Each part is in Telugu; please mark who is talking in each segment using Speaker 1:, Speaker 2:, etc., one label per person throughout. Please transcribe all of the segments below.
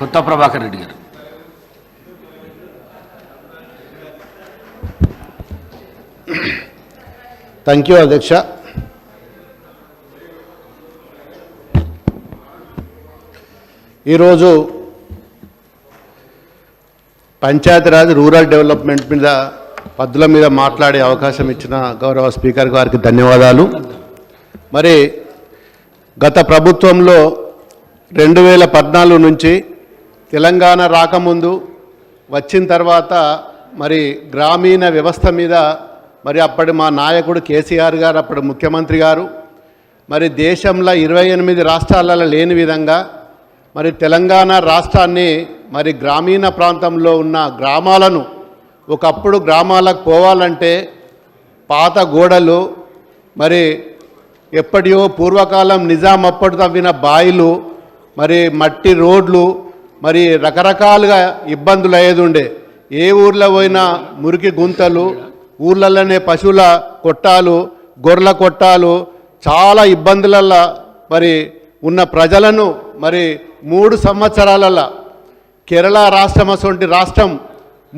Speaker 1: కొత్త ప్రభాకర్ రెడ్డి గారు.
Speaker 2: థ్యాంక్ యూ అధ్యక్ష. ఈరోజు పంచాయతీరాజ్ రూరల్ డెవలప్మెంట్ మీద పద్ధతుల మీద మాట్లాడే అవకాశం ఇచ్చిన గౌరవ స్పీకర్ గారికి ధన్యవాదాలు. మరి గత ప్రభుత్వంలో 2014 నుంచి తెలంగాణ రాకముందు వచ్చిన తర్వాత మరి గ్రామీణ వ్యవస్థ మీద మరి అప్పటి మా నాయకుడు కేసీఆర్ గారు, అప్పుడు ముఖ్యమంత్రి గారు, మరి దేశంలో 28 రాష్ట్రాలలో లేని విధంగా మరి తెలంగాణ రాష్ట్రాన్ని మరి గ్రామీణ ప్రాంతంలో ఉన్న గ్రామాలను, ఒకప్పుడు గ్రామాలకు పోవాలంటే పాత గోడలు, మరి ఎప్పటియో పూర్వకాలం నిజాం అప్పటి తవ్విన బాయిలు, మరి మట్టి రోడ్లు, మరి రకరకాలుగా ఇబ్బందులు అయ్యేది ఉండే. ఏ ఊర్లో పోయినా మురికి గుంతలు, ఊర్లలోనే పశువుల కొట్టాలు, గొర్రెల కొట్టాలు, చాలా ఇబ్బందులలో మరి ఉన్న ప్రజలను మరి 3 సంవత్సరాలలో కేరళ రాష్ట్రం అసొంటి రాష్ట్రం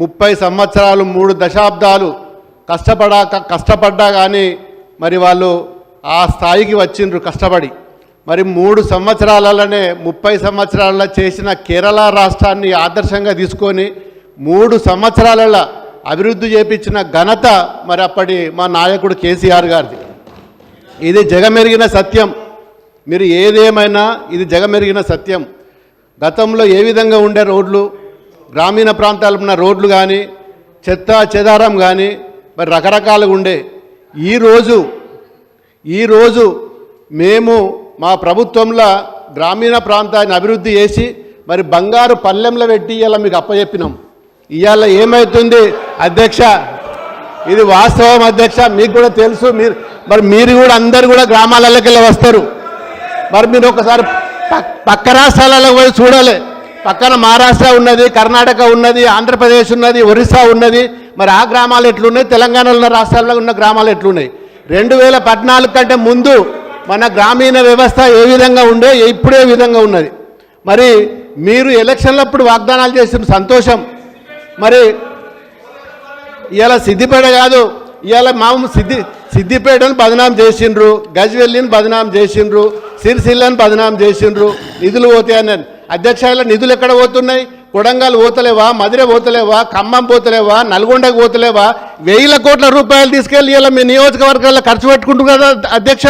Speaker 2: 30 సంవత్సరాలు 3 దశాబ్దాలు కష్టపడ్డా కానీ మరి వాళ్ళు ఆ స్థాయికి వచ్చిండ్రు కష్టపడి. మరి 3 సంవత్సరాలలోనే 30 సంవత్సరాలలో చేసిన కేరళ రాష్ట్రాన్ని ఆదర్శంగా తీసుకొని 3 సంవత్సరాలలో అభివృద్ధి చేపించిన ఘనత మరి అప్పటి మా నాయకుడు కేసీఆర్ గారిది. ఇది జగమెరిగిన సత్యం. మీరు ఏదేమైనా ఇది జగమెరిగిన సత్యం. గతంలో ఏ విధంగా ఉండే రోడ్లు, గ్రామీణ ప్రాంతాలు ఉన్న రోడ్లు కానీ, చెత్త చెదారం కానీ మరి రకరకాలుగా ఉండే. ఈరోజు మేము మా ప్రభుత్వంలో గ్రామీణ ప్రాంతాన్ని అభివృద్ధి చేసి మరి బంగారు పల్లెంలో పెట్టి ఇలా మీకు అప్పచెప్పినాం. ఇవాళ ఏమవుతుంది అధ్యక్ష, ఇది వాస్తవం అధ్యక్ష, మీకు కూడా తెలుసు. మీరు కూడా అందరు కూడా గ్రామాలలోకి వెళ్ళి వస్తారు. మరి మీరు ఒకసారి పక్క రాష్ట్రాలలో పోయి చూడాలి. పక్కన మహారాష్ట్ర ఉన్నది, కర్ణాటక ఉన్నది, ఆంధ్రప్రదేశ్ ఉన్నది, ఒరిస్సా ఉన్నది. మరి ఆ గ్రామాలు ఎట్లున్నాయి, తెలంగాణలో ఉన్న రాష్ట్రాల్లో ఉన్న గ్రామాలు ఎట్లున్నాయి? 2014 కంటే ముందు మన గ్రామీణ వ్యవస్థ ఏ విధంగా ఉండే, ఇప్పుడు ఏ విధంగా ఉన్నది? మరి మీరు ఎలక్షన్లప్పుడు వాగ్దానాలు చేసిన సంతోషం. మరి ఇవాళ సిద్దిపేట కాదు, ఇవాళ మామూలు సిద్దిపేటను బదనాం చేసిండ్రు, గజ్వెల్లిని బదనాం చేసిండ్రు, సిరిసిల్లని బదనాం చేసిండ్రు. నిధులు పోతాయని అధ్యక్ష, నిధులు ఎక్కడ పోతున్నాయి? కొడంగల్ పోతలేవా, మధుర పోతలేవా, ఖమ్మం పోతలేవా, నల్గొండకు పోతలేవా? 1000 కోట్ల రూపాయలు తీసుకెళ్ళి ఇలా మీ నియోజకవర్గాల్లో ఖర్చు పెట్టుకుంటారు కదా అధ్యక్ష.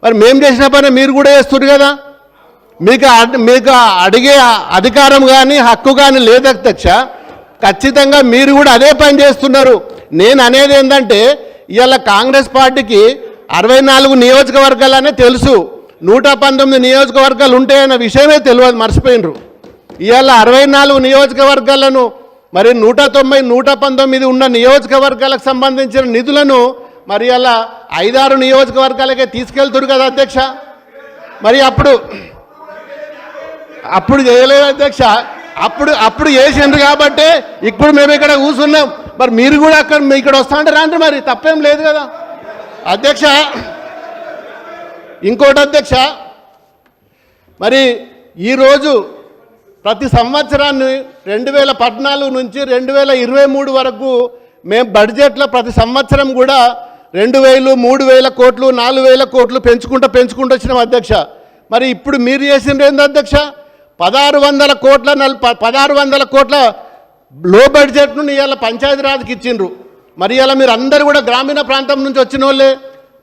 Speaker 2: మరి మేము చేసిన పని మీరు కూడా చేస్తున్నారు కదా. మీకు అడిగే అధికారం కానీ హక్కు కానీ లేదు అధ్యక్ష. ఖచ్చితంగా మీరు కూడా అదే పని చేస్తున్నారు. నేను అనేది ఏంటంటే, ఇవాళ కాంగ్రెస్ పార్టీకి 64 నియోజకవర్గాలనే తెలుసు, 119 నియోజకవర్గాలు ఉంటాయన్న విషయమే తెలియదు, మర్చిపోయినరు. ఇవాళ 64 నియోజకవర్గాలను మరి 190, 119 ఉన్న నియోజకవర్గాలకు సంబంధించిన నిధులను మరి అలా 5-6 నియోజకవర్గాలకే తీసుకెళ్తున్నారు కదా అధ్యక్ష. మరి అప్పుడు చేయలేదు అధ్యక్ష. అప్పుడు చేసిండ్రు కాబట్టి ఇప్పుడు మేము ఇక్కడ కూర్చున్నాం. మరి మీరు కూడా ఇక్కడ వస్తా అంటే రాండి, మరి తప్పేం లేదు కదా అధ్యక్ష. ఇంకోటి అధ్యక్ష, మరి ఈరోజు ప్రతి సంవత్సరాన్ని 2014 నుంచి 2023 వరకు మేము బడ్జెట్లో ప్రతి సంవత్సరం కూడా 2000, 3000 కోట్లు, 4000 కోట్లు పెంచుకుంటూ వచ్చినాం అధ్యక్ష. మరి ఇప్పుడు మీరు చేసిండ్రు ఏంది అధ్యక్ష? 1600 కోట్ల లో బడ్జెట్ను ఇవాళ పంచాయతీరాజ్కి ఇచ్చిండ్రు. మరి ఇవాళ మీరు అందరూ కూడా గ్రామీణ ప్రాంతం నుంచి వచ్చిన వాళ్ళే.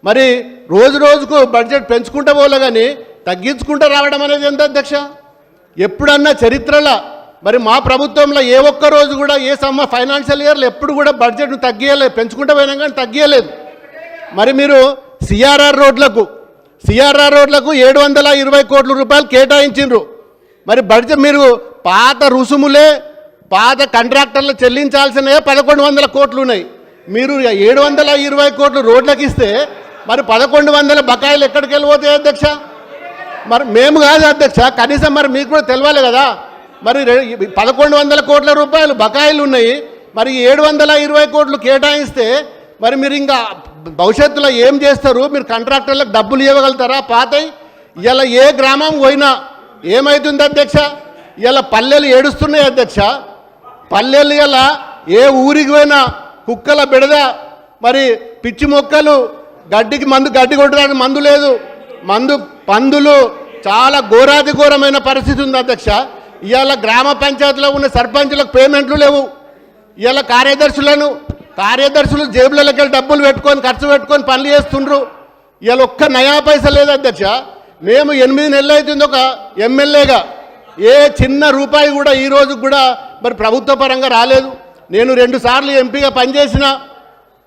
Speaker 2: మరి రోజుకు బడ్జెట్ పెంచుకుంటూ పోలే కానీ తగ్గించుకుంటూ రావడం అనేది ఎంత అధ్యక్ష? ఎప్పుడన్నా చరిత్రలో మరి మా ప్రభుత్వంలో ఏ ఒక్క రోజు కూడా ఫైనాన్షియల్ ఇయర్లో ఎప్పుడు కూడా బడ్జెట్ను తగ్గియలేదు, పెంచుకుంటూ పోయినా కానీ తగ్గియలేదు. మరి మీరు సిఆర్ఆర్ రోడ్లకు 720 కోట్ల రూపాయలు కేటాయించిండ్రు. మరి బడ్జెట్ మీరు పాత రుసుములే, పాత కాంట్రాక్టర్లు చెల్లించాల్సినవే 1100 కోట్లు ఉన్నాయి. మీరు 720 కోట్లు రోడ్లకు ఇస్తే మరి 1100 బకాయిలు ఎక్కడికి వెళ్ళిపోతాయి అధ్యక్ష? మరి మేము కాదు అధ్యక్ష, కనీసం మరి మీకు కూడా తెలియాలి కదా. మరి 1100 కోట్ల రూపాయలు బకాయిలు ఉన్నాయి. మరి 720 కోట్లు కేటాయిస్తే మరి మీరు ఇంకా భవిష్యత్తులో ఏం చేస్తారు? మీరు కాంట్రాక్టర్లకు డబ్బులు ఇవ్వగలుగుతారా? పాతయి ఇలా ఏ గ్రామం పోయినా ఏమవుతుంది అధ్యక్ష? ఇలా పల్లెలు ఏడుస్తున్నాయి అధ్యక్ష. పల్లెలు ఇలా ఏ ఊరికి పోయినా కుక్కల బెడద, మరి పిచ్చి మొక్కలు, గడ్డికి గడ్డి కొట్టడానికి మందు లేదు, పందులు, చాలా ఘోరాతి ఘోరమైన పరిస్థితి ఉంది అధ్యక్ష. ఇవాళ గ్రామ పంచాయతీలో ఉన్న సర్పంచులకు పేమెంట్లు లేవు. ఇవాళ కార్యదర్శులు జేబులకి డబ్బులు పెట్టుకొని ఖర్చు పెట్టుకొని పనులు చేస్తుండ్రు. ఇవాళ ఒక్క నయా పైసా లేదు అధ్యక్ష. మేము 8 నెలలు అవుతుంది ఒక ఎమ్మెల్యేగా, ఏ చిన్న రూపాయి కూడా ఈ రోజు కూడా మరి ప్రభుత్వ పరంగా రాలేదు. నేను 2 సార్లు ఎంపీగా పనిచేసిన,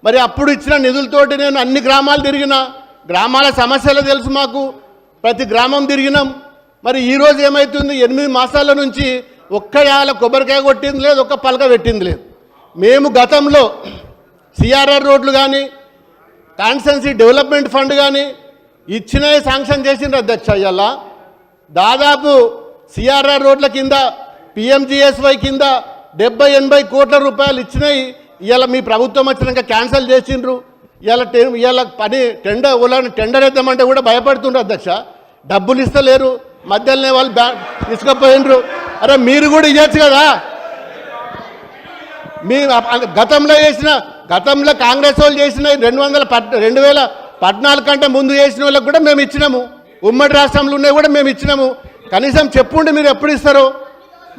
Speaker 2: మరి అప్పుడు ఇచ్చిన నిధులతోటి నేను అన్ని గ్రామాలు తిరిగిన, గ్రామాల సమస్యలు తెలుసు మాకు, ప్రతి గ్రామం తిరిగినాం. మరి ఈరోజు ఏమవుతుంది, 8 మాసాల నుంచి ఒక్క యాల కొబ్బరికాయ కొట్టింది లేదు, ఒక్క పలక పెట్టింది లేదు. మేము గతంలో సిఆర్ఆర్ రోడ్లు కానీ కాన్స్టెన్సీ డెవలప్మెంట్ ఫండ్ కానీ ఇచ్చినవి శాంక్షన్ చేసిండ్రు అధ్యక్ష. ఇవాళ దాదాపు సిఆర్ఆర్ రోడ్ల కింద పిఎంజిఎస్వై కింద 70-80 కోట్ల రూపాయలు ఇచ్చినాయి. ఇవాళ మీ ప్రభుత్వం వచ్చినాక క్యాన్సిల్ చేసిండ్రు. ఇవాళ పని టెండర్ వేద్దామంటే కూడా భయపడుతుండ్రు అధ్యక్ష. డబ్బులు ఇస్తలేరు, మధ్యలోనే వాళ్ళు తీసుకుపోయినరు. అరే మీరు కూడా ఇవ్వచ్చు కదా. మీ గతంలో కాంగ్రెస్ వాళ్ళు చేసిన 2014 కంటే ముందు చేసిన వాళ్ళకి కూడా మేము ఇచ్చినాము. ఉమ్మడి రాష్ట్రంలో ఉన్నాయి కూడా మేము ఇచ్చినాము. కనీసం చెప్పుండి మీరు ఎప్పుడు ఇస్తారు.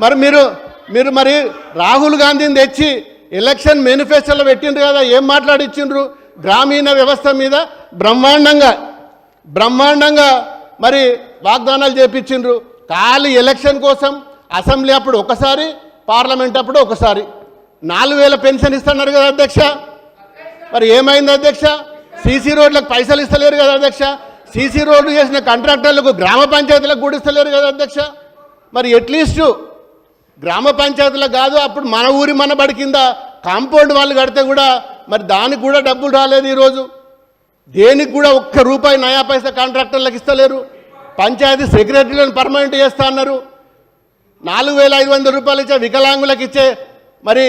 Speaker 2: మరి మీరు మరి రాహుల్ గాంధీని తెచ్చి ఎలక్షన్ మేనిఫెస్టోలో పెట్టిండ్రు కదా, ఏం మాట్లాడిచ్చిండ్రు? గ్రామీణ వ్యవస్థ మీద బ్రహ్మాండంగా మరి వాగ్దానాలు చేపించిండ్రు. ఖాళీ ఎలక్షన్ కోసం అసెంబ్లీ అప్పుడు ఒకసారి, పార్లమెంట్ అప్పుడు ఒకసారి 4000 పెన్షన్ ఇస్తున్నారు కదా అధ్యక్ష. మరి ఏమైంది అధ్యక్ష? సీసీ రోడ్లకు పైసలు ఇస్తలేరు కదా అధ్యక్ష. సీసీ రోడ్లు చేసిన కాంట్రాక్టర్లకు గ్రామ పంచాయతీలకు కూడా ఇస్తలేరు కదా అధ్యక్ష. మరి అట్లీస్ట్ గ్రామ పంచాయతీలకు కాదు, అప్పుడు మన ఊరి మన బడి కింద కాంపౌండ్ వాళ్ళు కడితే కూడా మరి దానికి కూడా డబ్బులు రాలేదు. ఈరోజు దేనికి కూడా ఒక్క రూపాయి నయా పైసా కాంట్రాక్టర్లకు ఇస్తలేరు. పంచాయతీ సెక్రటరీలను పర్మనెంట్ చేస్తా అన్నారు. 4500 రూపాయలు ఇచ్చే వికలాంగులకు ఇచ్చే మరి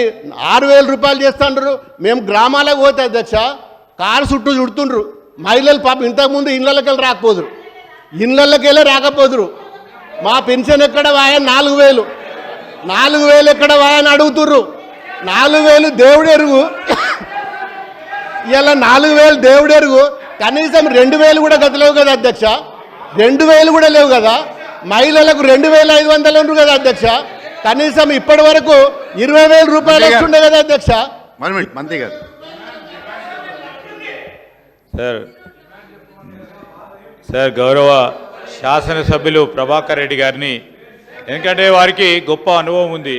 Speaker 2: 6000 రూపాయలు చేస్తున్నారు. మేము గ్రామాలకు పోతే అధ్యక్ష కారు చుట్టూ చుడుతుండ్రు మహిళలు. పాప ఇంతకుముందు ఇళ్ళకి రాకపోదురు, రాకపోదురు. మా పెన్షన్ ఎక్కడ వాయని 4000 ఎక్కడ వాయని అడుగుతుర్రు. 4000 దేవుడెరుగు. ఇలా 4000 దేవుడెరుగు. కనీసం 2000 కూడా గతలేవు కదా అధ్యక్ష. 2000 కూడా లేవు కదా. మహిళలకు 2500 ఉండ్రు కదా అధ్యక్ష. కనీసం ఇప్పటి వరకు 20,000 రూపాయలు వస్తుండే కదా అధ్యక్ష.
Speaker 1: మంత్రి గారు
Speaker 3: సార్ గౌరవ శాసనసభ్యులు ప్రభాకర్ రెడ్డి గారిని, ఎందుకంటే వారికి గొప్ప అనుభవం ఉంది.